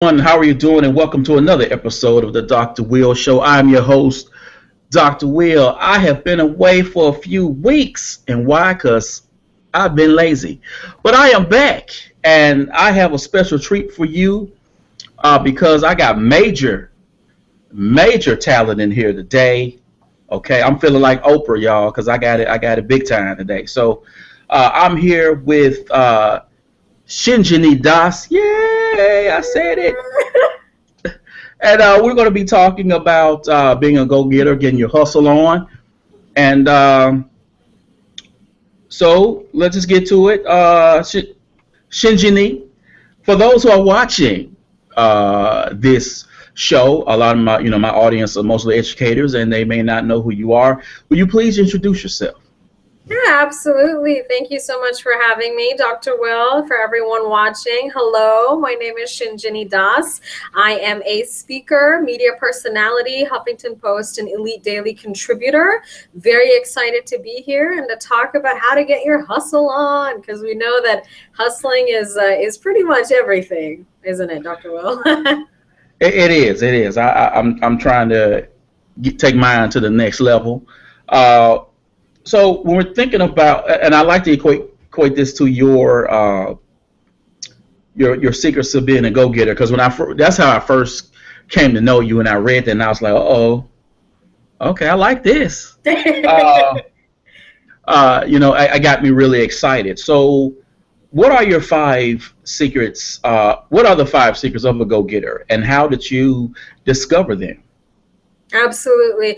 How are you doing? And welcome to another episode of the Dr. Will Show. I'm your host, Dr. Will. I have been away for a few weeks. And why? Because I've been lazy. But I am back, and I have a special treat for you because I got major talent in here today. Okay, I'm feeling like Oprah, y'all, because I got it big time today. So I'm here with Shinjini Das. Yay, I said it. And we're going to be talking about being a go-getter, getting your hustle on. And so let's just get to it. Shinjini, for those who are watching this show, a lot of my audience are mostly educators, and they may not know who you are. Will you please introduce yourself? Yeah, absolutely. Thank you so much for having me, Dr. Will. For everyone watching, hello. My name is Shinjini Das. I am a speaker, media personality, Huffington Post, and Elite Daily contributor. Very excited to be here and to talk about how to get your hustle on, because we know that hustling is pretty much everything, isn't it, Dr. Will? It is. It is. I'm trying to take mine to the next level. Uh, so when we're thinking about, and I like to equate this to your secrets of being a go getter, because that's how I first came to know you, and I read that, and I was like, oh, okay, I like this. Uh, I got me really excited. So, what are your five secrets? What are the five secrets of a go getter, and how did you discover them? Absolutely.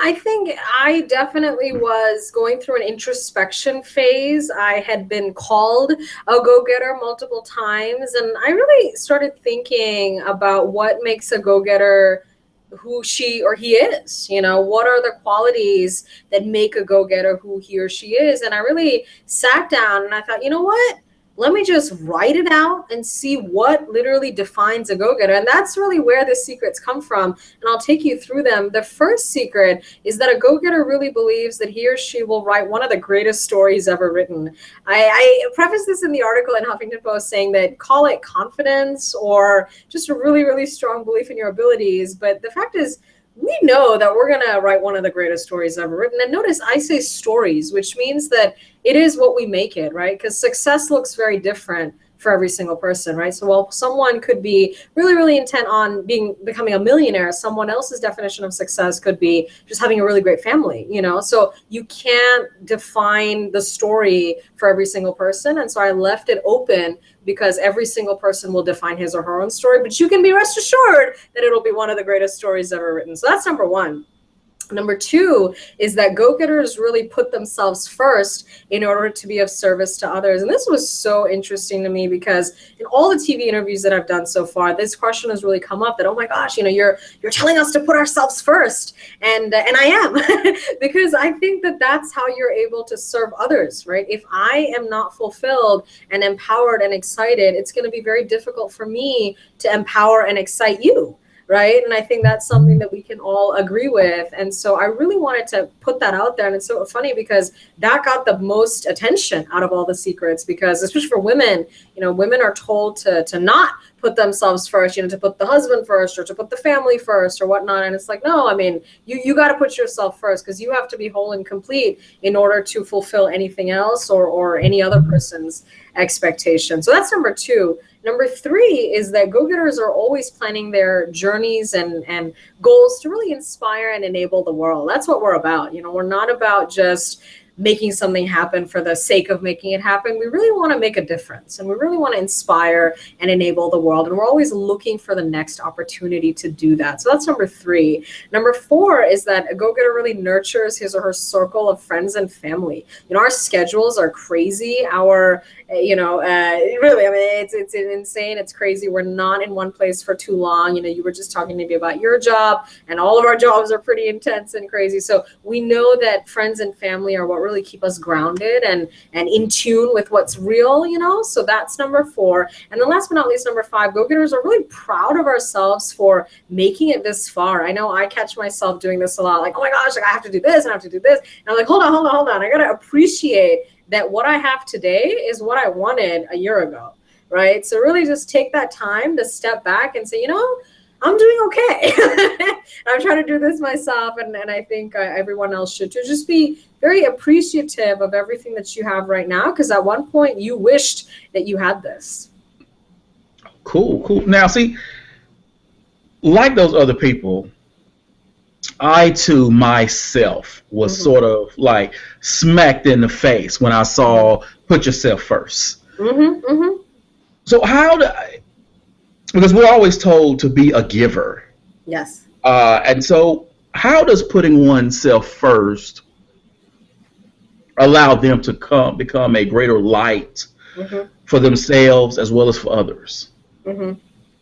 I think I definitely was going through an introspection phase. I had been called a go-getter multiple times, and I really started thinking about what makes a go-getter who she or he is. What are the qualities that make a go-getter who he or she is? And I really sat down and I thought, you know what? Let me just write it out and see what literally defines a go-getter. And that's really where the secrets come from. And I'll take you through them. The first secret is that a go-getter really believes that he or she will write one of the greatest stories ever written. I preface this in the article in Huffington Post saying that call it confidence or just a really, really strong belief in your abilities. But the fact is, we know that we're going to write one of the greatest stories ever written. And notice I say stories, which means that it is what we make it, right? Because success looks very different for every single person, right? So while someone could be really, really intent on becoming a millionaire, someone else's definition of success could be just having a really great family, So you can't define the story for every single person. And so I left it open because every single person will define his or her own story, but you can be rest assured that it'll be one of the greatest stories ever written. So that's number one. Number two is that go-getters really put themselves first in order to be of service to others. And this was so interesting to me because in all the TV interviews that I've done so far, this question has really come up that, oh my gosh, you're telling us to put ourselves first. And I am, because I think that that's how you're able to serve others, right? If I am not fulfilled and empowered and excited, it's going to be very difficult for me to empower and excite you. Right. And I think that's something that we can all agree with. And so I really wanted to put that out there. And it's so funny because that got the most attention out of all the secrets, because especially for women, women are told to not put themselves first, to put the husband first or to put the family first or whatnot. And it's like, no, I mean, you got to put yourself first because you have to be whole and complete in order to fulfill anything else or any other person's expectation. So that's number two. Number three is that go-getters are always planning their journeys and goals to really inspire and enable the world. That's what we're about. We're not about just making something happen for the sake of making it happen. We really want to make a difference, and we really want to inspire and enable the world. And we're always looking for the next opportunity to do that. So that's number three. Number four is that a go-getter really nurtures his or her circle of friends and family. Our schedules are crazy. Really, I mean, it's insane. It's crazy. We're not in one place for too long. You were just talking to me about your job, and all of our jobs are pretty intense and crazy. So we know that friends and family are what really keep us grounded and in tune with what's real, So that's number four. And then last but not least, number five, go-getters are really proud of ourselves for making it this far. I know I catch myself doing this a lot. Like, oh my gosh, like I have to do this and I have to do this. And I'm like, hold on. I got to appreciate that what I have today is what I wanted a year ago, right? So really just take that time to step back and say, you know, I'm doing okay. I'm trying to do this myself, and I think everyone else should too. Just be very appreciative of everything that you have right now, because at one point you wished that you had this. Cool. Now, see, like those other people, I too myself was sort of like smacked in the face when I saw put yourself first. So how do I, because we're always told to be a giver. Yes. And so how does putting oneself first allow them to become a greater light for themselves as well as for others?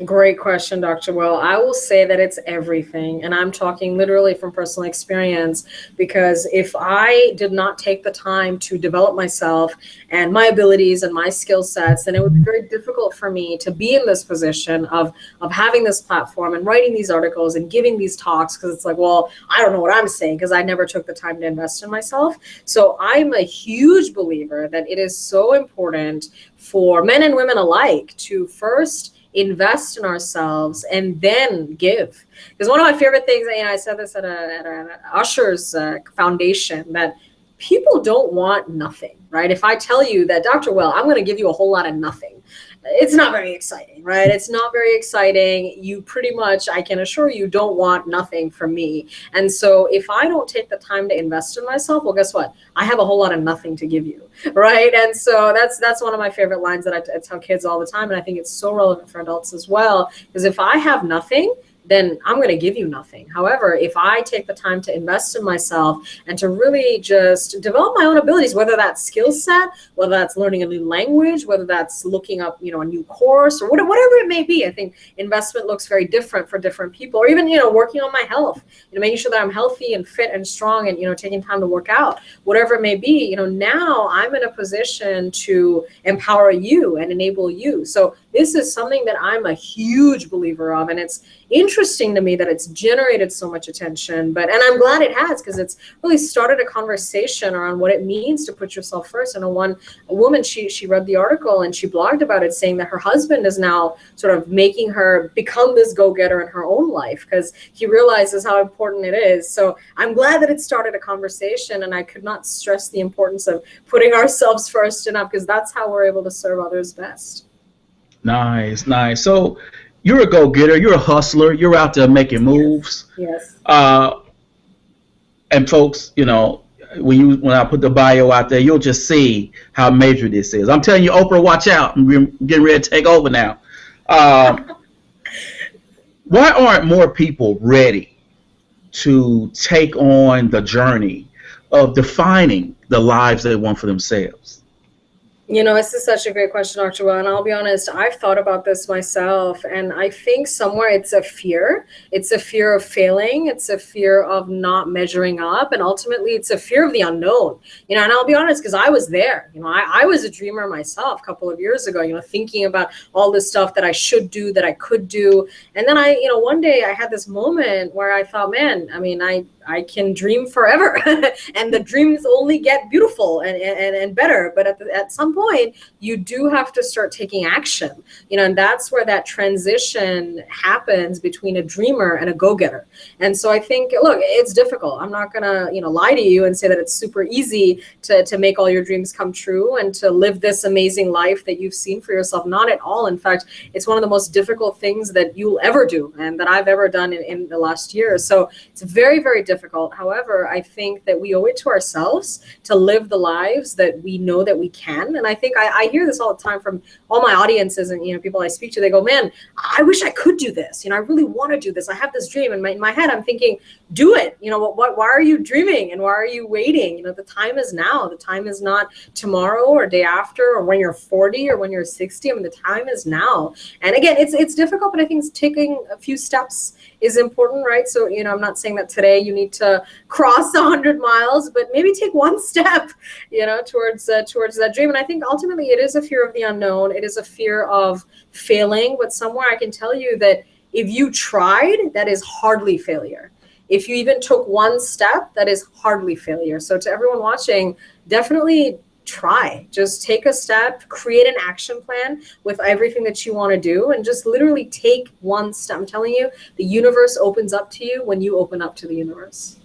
Great question, Dr. Will. I will say that it's everything. And I'm talking literally from personal experience, because if I did not take the time to develop myself and my abilities and my skill sets, then it would be very difficult for me to be in this position of having this platform and writing these articles and giving these talks. Because it's like, well, I don't know what I'm saying because I never took the time to invest in myself. So I'm a huge believer that it is so important for men and women alike to first invest in ourselves and then give. Because one of my favorite things, and I said this at a Usher's foundation, that people don't want nothing, right? If I tell you that, Dr. Will, I'm going to give you a whole lot of nothing, it's not very exciting, right? It's not very exciting. You pretty much, I can assure you, don't want nothing from me. And so if I don't take the time to invest in myself, well, guess what? I have a whole lot of nothing to give you, right? And so that's one of my favorite lines that I tell kids all the time. And I think it's so relevant for adults as well, because if I have nothing, then I'm going to give you nothing. However, if I take the time to invest in myself and to really just develop my own abilities, whether that's skill set, whether that's learning a new language, whether that's looking up, a new course, or whatever it may be, I think investment looks very different for different people. Or even, working on my health, making sure that I'm healthy and fit and strong, and, taking time to work out, whatever it may be, now I'm in a position to empower you and enable you. So this is something that I'm a huge believer of, and it's interesting to me that it's generated so much attention, and I'm glad it has, because it's really started a conversation around what it means to put yourself first. And a woman, she read the article and she blogged about it, saying that her husband is now sort of making her become this go-getter in her own life, because he realizes how important it is. So I'm glad that it started a conversation, and I could not stress the importance of putting ourselves first enough, because that's how we're able to serve others best. Nice. So you're a go-getter, you're a hustler, you're out there making moves. Yes. And folks, when I put the bio out there, you'll just see how major this is. I'm telling you, Oprah, watch out. We're getting ready to take over now. Why aren't more people ready to take on the journey of defining the lives they want for themselves? This is such a great question, Dr. Will, and I'll be honest, I've thought about this myself, and I think somewhere it's a fear. It's a fear of failing. It's a fear of not measuring up, and ultimately it's a fear of the unknown. And I'll be honest, because I was there. I was a dreamer myself a couple of years ago, thinking about all this stuff that I should do, that I could do. And then one day I had this moment where I thought, man, I can dream forever and the dreams only get beautiful and better. But at some point, you do have to start taking action, and that's where that transition happens between a dreamer and a go-getter. And so I think, look, it's difficult. I'm not going to, lie to you and say that it's super easy to make all your dreams come true and to live this amazing life that you've seen for yourself. Not at all. In fact, it's one of the most difficult things that you'll ever do and that I've ever done in the last year. So it's very, very difficult. However, I think that we owe it to ourselves to live the lives that we know that we can. And I think I hear this all the time from all my audiences and people I speak to. They go, man, I wish I could do this. I really want to do this. I have this dream. And in my head, I'm thinking, do it. Why are you dreaming and why are you waiting? The time is now. The time is not tomorrow or day after or when you're 40 or when you're 60. The time is now. And again, it's difficult, but I think taking a few steps is important, right? So, I'm not saying that today you need to cross 100 miles, but maybe take one step, towards that dream. And I think ultimately it is a fear of the unknown. It is a fear of failing, but somewhere I can tell you that if you tried, that is hardly failure. If you even took one step, that is hardly failure. So to everyone watching, definitely just take a step, create an action plan with everything that you want to do, and just literally take one step. I'm telling you, the universe opens up to you when you open up to the universe.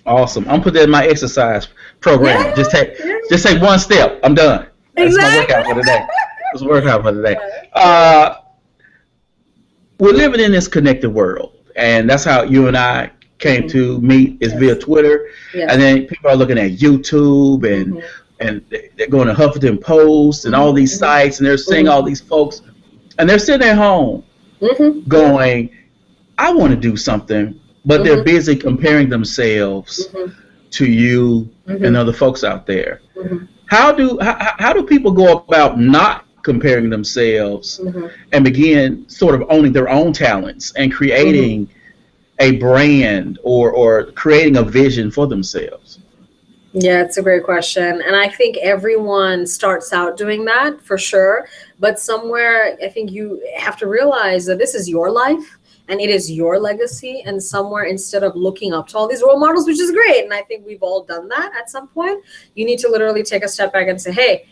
Awesome. I'm putting that in my exercise program. Yeah, just take one step. I'm done. That's my workout for today. That's workout for today. We're living in this connected world, and that's how you and I came to meet is via Twitter. And then people are looking at YouTube and they're going to Huffington Post and all these sites, and they're seeing all these folks, and they're sitting at home going, I want to do something, but they're busy comparing themselves to you and other folks out there. How do people go about not comparing themselves and begin sort of owning their own talents and creating a brand or creating a vision for themselves? Yeah, it's a great question. And I think everyone starts out doing that for sure. But somewhere, I think you have to realize that this is your life and it is your legacy. And somewhere, instead of looking up to all these role models, which is great, and I think we've all done that at some point, you need to literally take a step back and say, hey,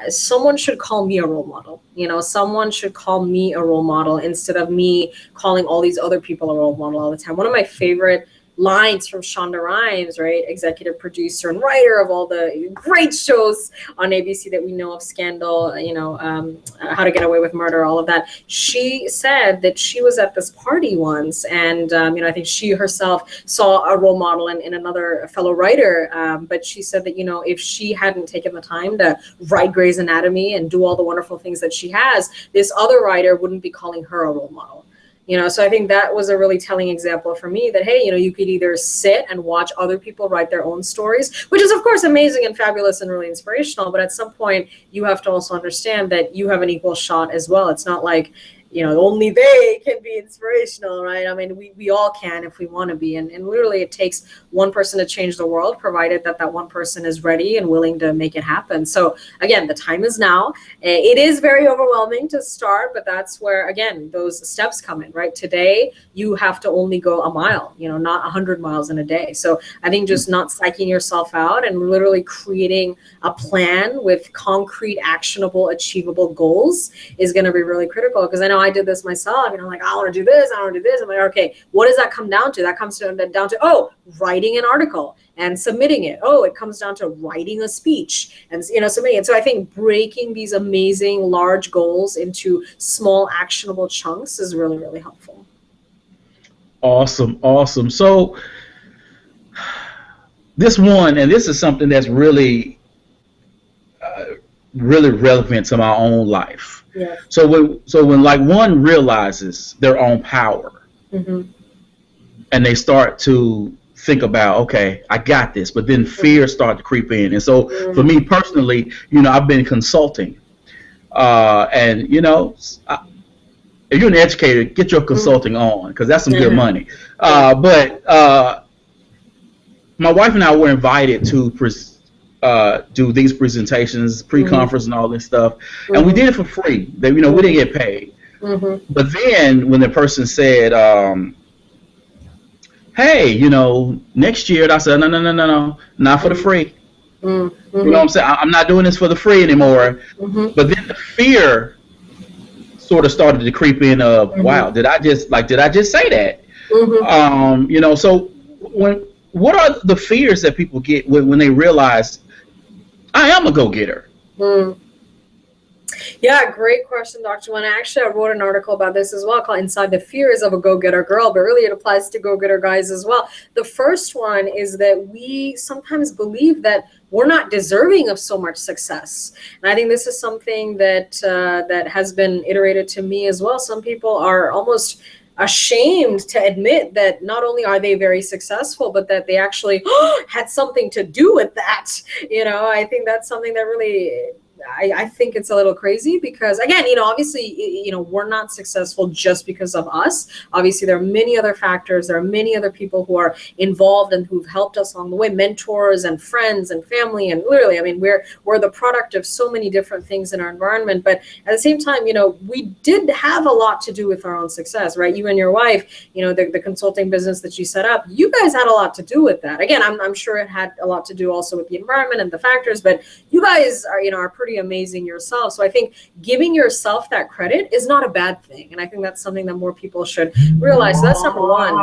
someone should call me a role model. Someone should call me a role model instead of me calling all these other people a role model all the time. One of my favorite lines from Shonda Rhimes, right, executive producer and writer of all the great shows on ABC that we know of, Scandal, How to Get Away with Murder, all of that. She said that she was at this party once, and I think she herself saw a role model in another fellow writer, but she said that if she hadn't taken the time to write Grey's Anatomy and do all the wonderful things that she has, this other writer wouldn't be calling her a role model. So I think that was a really telling example for me that, hey, you could either sit and watch other people write their own stories, which is, of course, amazing and fabulous and really inspirational. But at some point, you have to also understand that you have an equal shot as well. It's not like, only they can be inspirational, right? I mean, we all can if we want to be. And literally, it takes one person to change the world, provided that one person is ready and willing to make it happen. So again, the time is now. It is very overwhelming to start, but that's where, again, those steps come in, right? Today, you have to only go a mile, not 100 miles in a day. So I think just not psyching yourself out and literally creating a plan with concrete, actionable, achievable goals is going to be really critical. Because I know I did this myself, I'm like, I want to do this, I want to do this. I'm like, okay, what does that come down to? That comes down to, writing an article and submitting it. It comes down to writing a speech and, submitting it. So I think breaking these amazing large goals into small actionable chunks is really, really helpful. Awesome. So this is something that's really relevant to my own life. Yeah. So when like one realizes their own power and they start to think about, okay, I got this, but then fear starts to creep in. And so for me personally, I've been consulting, and if you're an educator, get your consulting on, because that's some good money. But my wife and I were invited to do these presentations, pre-conference and all this stuff, and we did it for free. We didn't get paid. But then when the person said, hey, next year, I said, no, not for the free. You know what I'm saying? I'm not doing this for the free anymore. But then the fear sort of started to creep in of, wow, did I just say that? So what are the fears that people get when they realize I am a go-getter? Yeah, great question, Dr. Wen. Actually, I wrote an article about this as well called Inside the Fears of a Go-Getter Girl, but really it applies to go-getter guys as well. The first one is that we sometimes believe that we're not deserving of so much success. And I think this is something that that has been iterated to me as well. Some people are almost ashamed to admit that not only are they very successful, but that they actually had something to do with that. I think that's something that really I think it's a little crazy because, again, obviously, we're not successful just because of us. Obviously, there are many other factors. There are many other people who are involved and who've helped us along the way, mentors and friends and family. And literally, I mean, we're the product of so many different things in our environment. But at the same time, we did have a lot to do with our own success, right? You and your wife, the consulting business that you set up, you guys had a lot to do with that. Again, I'm sure it had a lot to do also with the environment and the factors, but you guys are pretty amazing yourself. So I think giving yourself that credit is not a bad thing. And I think that's something that more people should realize. So that's number one.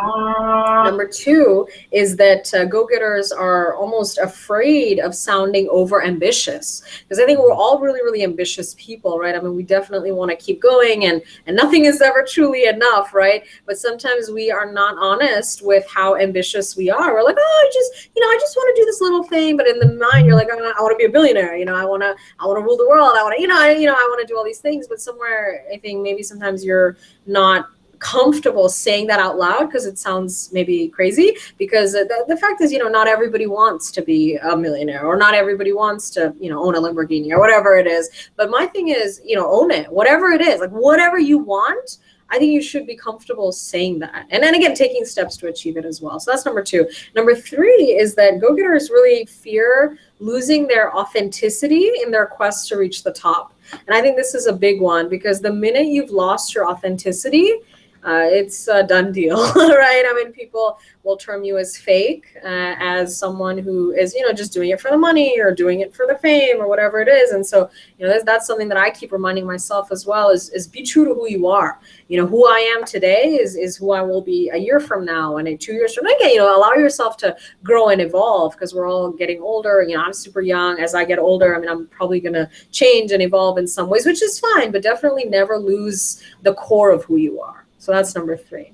Number two is that go-getters are almost afraid of sounding over ambitious, because I think we're all really, really ambitious people, right? I mean, we definitely want to keep going, and nothing is ever truly enough, right? But sometimes we are not honest with how ambitious we are. We're like, oh, I just want to do this little thing, but in the mind, you're like, I want to be a billionaire. I want to rule the world. I want to, I want to do all these things. But somewhere, I think maybe sometimes you're not comfortable saying that out loud because it sounds maybe crazy, because the fact is, not everybody wants to be a millionaire, or not everybody wants to, own a Lamborghini or whatever it is. But my thing is, own it, whatever it is, like whatever you want. I think you should be comfortable saying that. And then again, taking steps to achieve it as well. So that's number two. Number three is that go-getters really fear losing their authenticity in their quest to reach the top. And I think this is a big one, because the minute you've lost your authenticity, it's a done deal, right? I mean, people will term you as fake, as someone who is, just doing it for the money or doing it for the fame or whatever it is. And so, that's something that I keep reminding myself as well, is be true to who you are. Who I am today is who I will be a year from now, and 2 years from now. Again, allow yourself to grow and evolve, because we're all getting older. I'm super young. As I get older, I mean, I'm probably going to change and evolve in some ways, which is fine, but definitely never lose the core of who you are. So that's number three.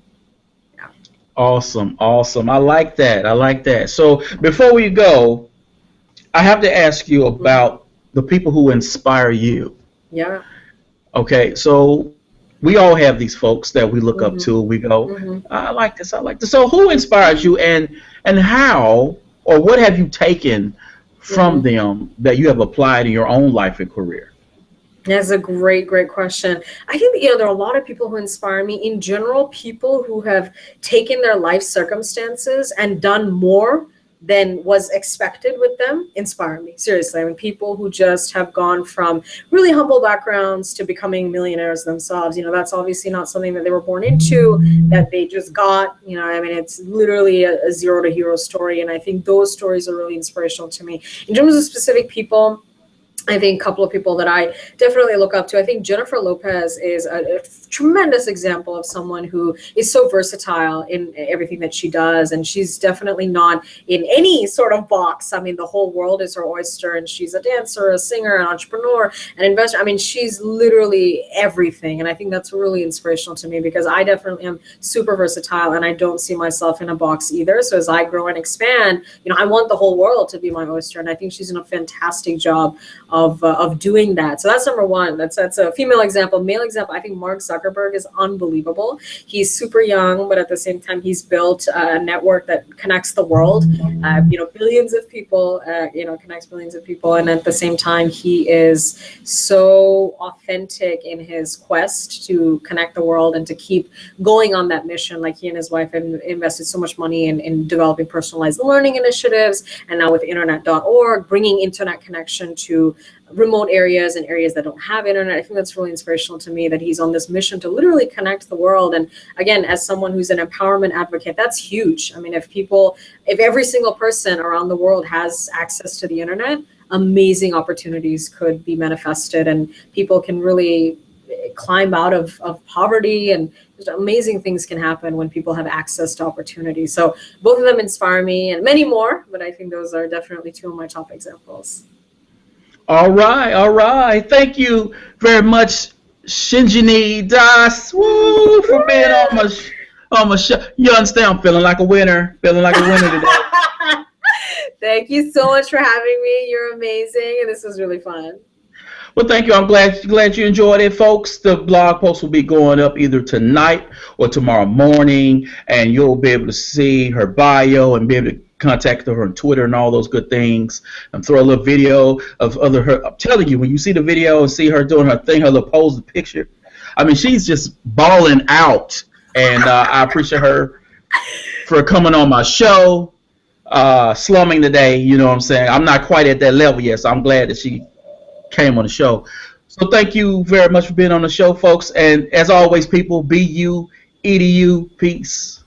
Yeah. Awesome. I like that. So before we go, I have to ask you about the people who inspire you. Yeah. Okay. So we all have these folks that we look up to. We go, I like this. So who inspires you, and how, or what have you taken from them that you have applied in your own life and career? That's a great question. I think that, there are a lot of people who inspire me. In general, people who have taken their life circumstances and done more than was expected with them inspire me. Seriously, I mean, people who just have gone from really humble backgrounds to becoming millionaires themselves. That's obviously not something that they were born into, that they just got. I mean, it's literally a zero to hero story, and I think those stories are really inspirational to me. In terms of specific people, I think a couple of people that I definitely look up to. I think Jennifer Lopez is a tremendous example of someone who is so versatile in everything that she does. And she's definitely not in any sort of box. I mean, the whole world is her oyster, and she's a dancer, a singer, an entrepreneur, an investor. I mean, she's literally everything. And I think that's really inspirational to me, because I definitely am super versatile, and I don't see myself in a box either. So as I grow and expand, I want the whole world to be my oyster. And I think she's doing a fantastic job of doing that. So that's number one. That's a female example. Male example, I think Mark Zuckerberg is unbelievable. He's super young, but at the same time, he's built a network that connects the world. Billions of people. Connects billions of people, and at the same time, he is so authentic in his quest to connect the world and to keep going on that mission. Like, he and his wife have invested so much money in developing personalized learning initiatives, and now with internet.org, bringing internet connection to remote areas and areas that don't have internet. I think that's really inspirational to me, that he's on this mission to literally connect the world. And again, as someone who's an empowerment advocate, that's huge. I mean, if every single person around the world has access to the internet, amazing opportunities could be manifested, and people can really climb out of poverty, and just amazing things can happen when people have access to opportunity. So both of them inspire me, and many more, but I think those are definitely two of my top examples. All right. Thank you very much, Shinjini Das, for being on my show. You understand? I'm feeling like a winner today. Thank you so much for having me. You're amazing, and this was really fun. Well, thank you. I'm glad you enjoyed it, folks. The blog post will be going up either tonight or tomorrow morning, and you'll be able to see her bio and be able to contact her on Twitter and all those good things, and throw a little video of her. I'm telling you, when you see the video and see her doing her thing, her little pose, the picture, I mean, she's just balling out, and I appreciate her for coming on my show, slumming today. You know what I'm saying? I'm not quite at that level yet, so I'm glad that she came on the show. So thank you very much for being on the show, folks. And as always, people, be you, edu, peace.